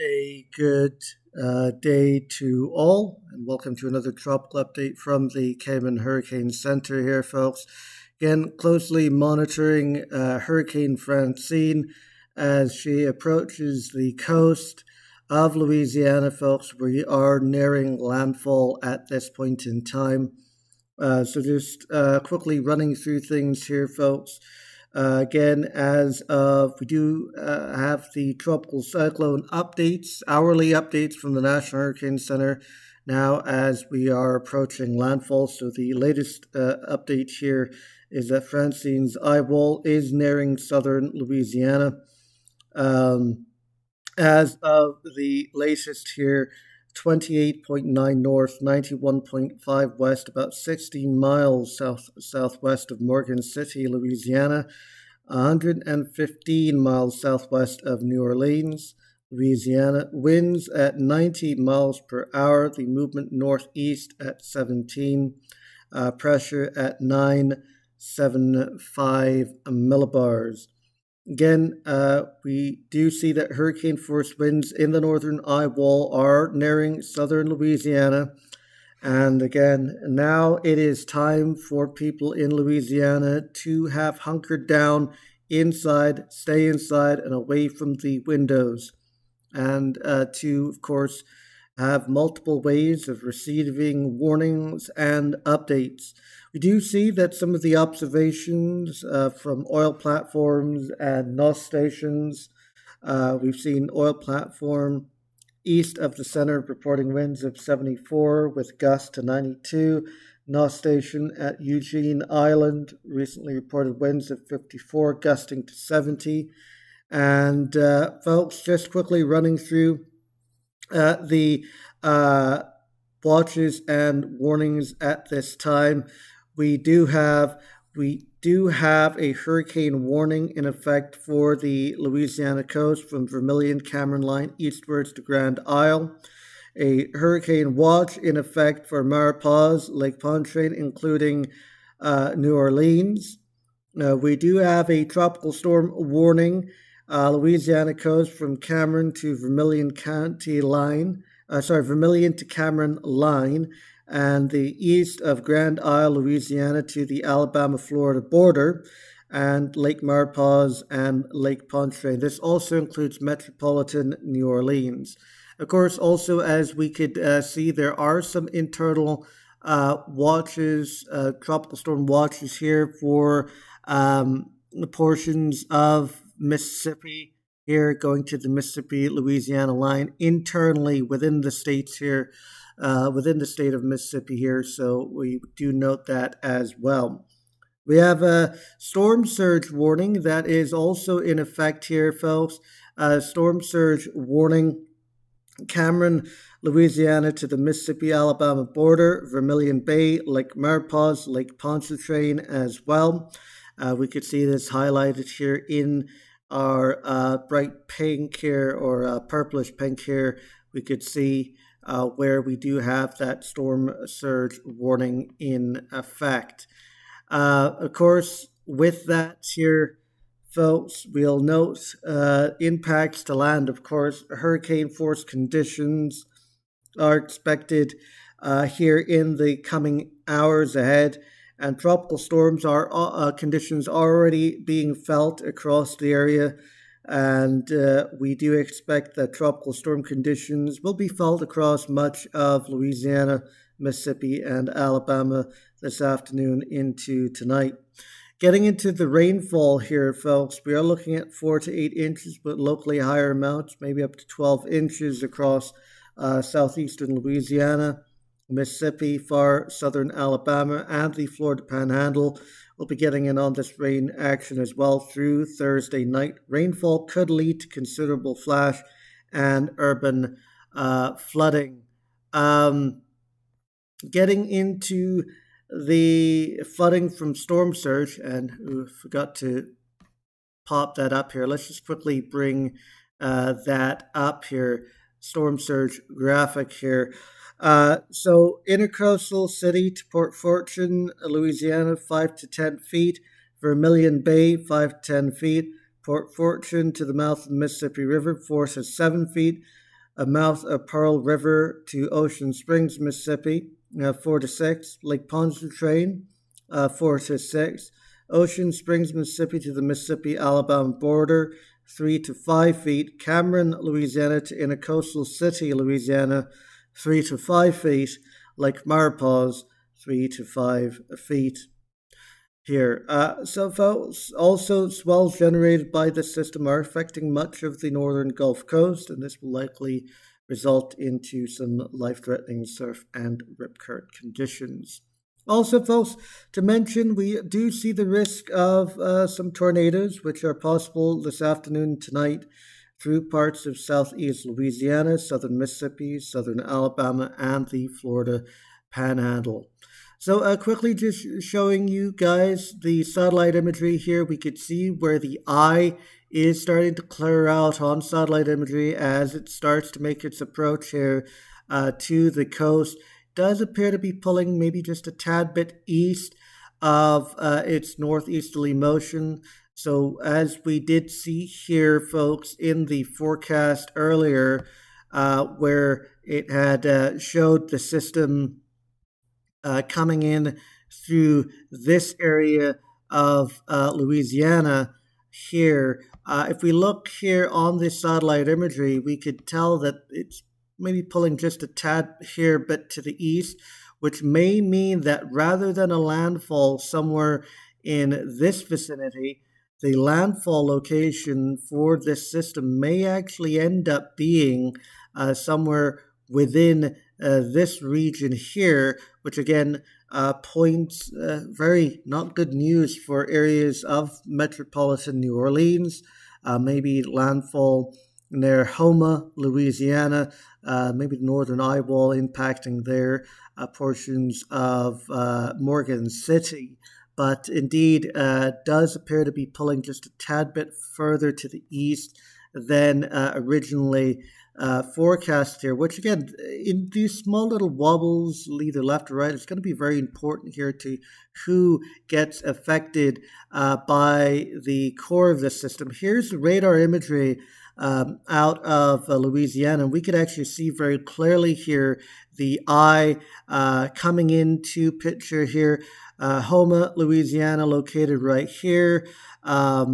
a good day to all, and welcome to another tropical update from the Cayman Hurricane Center here, folks. Again, closely monitoring Hurricane Francine as she approaches the coast of Louisiana, folks. We are nearing landfall at this point in time. So just quickly running through things here, folks. Again, as of we do have the tropical cyclone updates, hourly updates from the National Hurricane Center now as we are approaching landfall. So the latest update here is that Francine's eyewall is nearing southern Louisiana. As of the latest here, 28.9 north, 91.5 west, about 16 miles southwest of Morgan City, Louisiana, 115 miles southwest of New Orleans, Louisiana. Winds at 90 miles per hour, the movement northeast at 17, pressure at 975 millibars. Again, we do see that hurricane force winds in the northern eye wall are nearing southern Louisiana. And again, now it is time for people in Louisiana to have hunkered down inside, stay inside and away from the windows. And to, of course, have multiple ways of receiving warnings and updates. We do see that some of the observations from oil platforms and NOS stations, we've seen oil platform east of the center reporting winds of 74 with gusts to 92. NOS station at Eugene Island recently reported winds of 54, gusting to 70. And folks, just quickly running through the watches and warnings at this time. We do have a hurricane warning in effect for the Louisiana coast from Vermilion Cameron Line eastwards to Grand Isle. A hurricane watch in effect for Maripaz, Lake Pontchartrain, including New Orleans. We do have a tropical storm warning, Louisiana coast from Cameron to Vermilion County line. Vermilion to Cameron line, and the east of Grand Isle, Louisiana to the Alabama-Florida border, and Lake Maripaz and Lake Pontchartrain. This also includes metropolitan New Orleans. Of course, also as we could see, there are some internal watches, tropical storm watches here for the portions of Mississippi here going to the Mississippi-Louisiana line internally within the states here, within the state of Mississippi here. So we do note that as well. We have a storm surge warning that is also in effect here, folks. Storm surge warning, Cameron, Louisiana to the Mississippi-Alabama border, Vermilion Bay, Lake Maripaz, Lake Pontchartrain as well. We could see this highlighted here in our bright pink here or purplish pink here. We could see where we do have that storm surge warning in effect. Of course, with that here, folks, we'll note impacts to land. Of course, hurricane force conditions are expected here in the coming hours ahead, and tropical storms are conditions already being felt across the area. And we do expect that tropical storm conditions will be felt across much of Louisiana, Mississippi, and Alabama this afternoon into tonight. Getting into the rainfall here, folks, we are looking at 4 to 8 inches, but locally higher amounts, maybe up to 12 inches across southeastern Louisiana, Mississippi, far southern Alabama, and the Florida Panhandle. We'll be getting in on this rain action as well through Thursday night. Rainfall could lead to considerable flash and urban flooding. Getting into the flooding from storm surge, and forgot to pop that up here. Let's just quickly bring that up here. Storm surge graphic here. So intercoastal city to Port Fortune, Louisiana, 5 to 10 feet. Vermilion Bay, 5 to 10 feet. Port Fortune to the mouth of the Mississippi River, force is 7 feet. mouth of Pearl River to Ocean Springs, Mississippi, 4 to 6. Lake Pontchartrain, 4 to 6. Ocean Springs, Mississippi to the Mississippi-Alabama border, 3 to 5 feet. Cameron, Louisiana to Intercoastal City, Louisiana, 3 to 5 feet. Lake Maurepas, 3 to 5 feet here. So, folks, also swells generated by this system are affecting much of the northern Gulf Coast, and this will likely result into some life-threatening surf and rip current conditions. Also, folks, to mention, we do see the risk of some tornadoes, which are possible this afternoon tonight through parts of southeast Louisiana, southern Mississippi, southern Alabama, and the Florida Panhandle. So quickly just showing you guys the satellite imagery here. We could see where the eye is starting to clear out on satellite imagery as it starts to make its approach here to the coast. Does appear to be pulling maybe just a tad bit east of its northeasterly motion. So as we did see here, folks, in the forecast earlier, where it had showed the system coming in through this area of Louisiana here. If we look here on this satellite imagery, we could tell that it's maybe pulling just a tad here, but to the east, which may mean that rather than a landfall somewhere in this vicinity, the landfall location for this system may actually end up being somewhere within this region here, which again points very not good news for areas of metropolitan New Orleans, maybe landfall near Houma, Louisiana, maybe the northern eyewall impacting their portions of Morgan City. But indeed does appear to be pulling just a tad bit further to the east than originally forecast here, which again, in these small little wobbles, either left or right, it's going to be very important here to who gets affected by the core of the system. Here's the radar imagery out of Louisiana, and we could actually see very clearly here the eye coming into picture here. Houma, Louisiana, located right here. I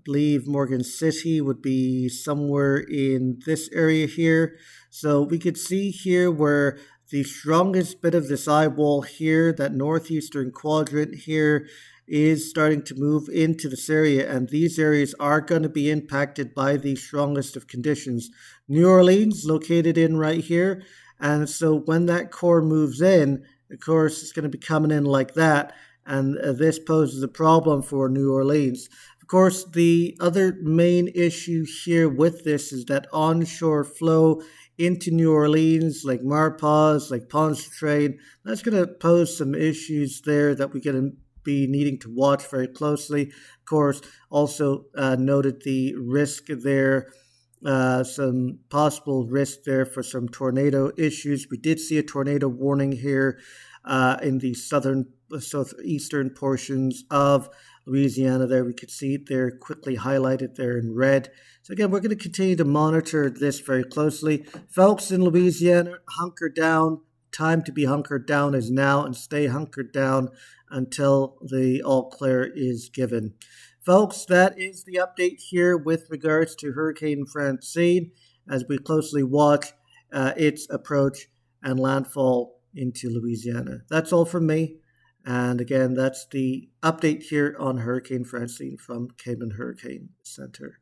believe Morgan City would be somewhere in this area here. So we could see here where the strongest bit of this eyewall here, that northeastern quadrant here, is starting to move into this area, and these areas are going to be impacted by the strongest of conditions. New Orleans, located in right here, and so when that core moves in, of course, it's going to be coming in like that, and this poses a problem for New Orleans. Of course, the other main issue here with this is that onshore flow into New Orleans, like Maurepas, like Pontchartrain, that's going to pose some issues there that we're going to be needing to watch very closely. Of course, also noted the risk there, some possible risk there for some tornado issues. We did see a tornado warning here in the southeastern portions of Louisiana there. We could see it there quickly highlighted there in red. So again, we're going to continue to monitor this very closely. Folks in Louisiana, hunker down. Time to be hunkered down is now, and stay hunkered down until the all clear is given. Folks, that is the update here with regards to Hurricane Francine as we closely watch its approach and landfall into Louisiana. That's all from me. And again, that's the update here on Hurricane Francine from Cayman Hurricane Center.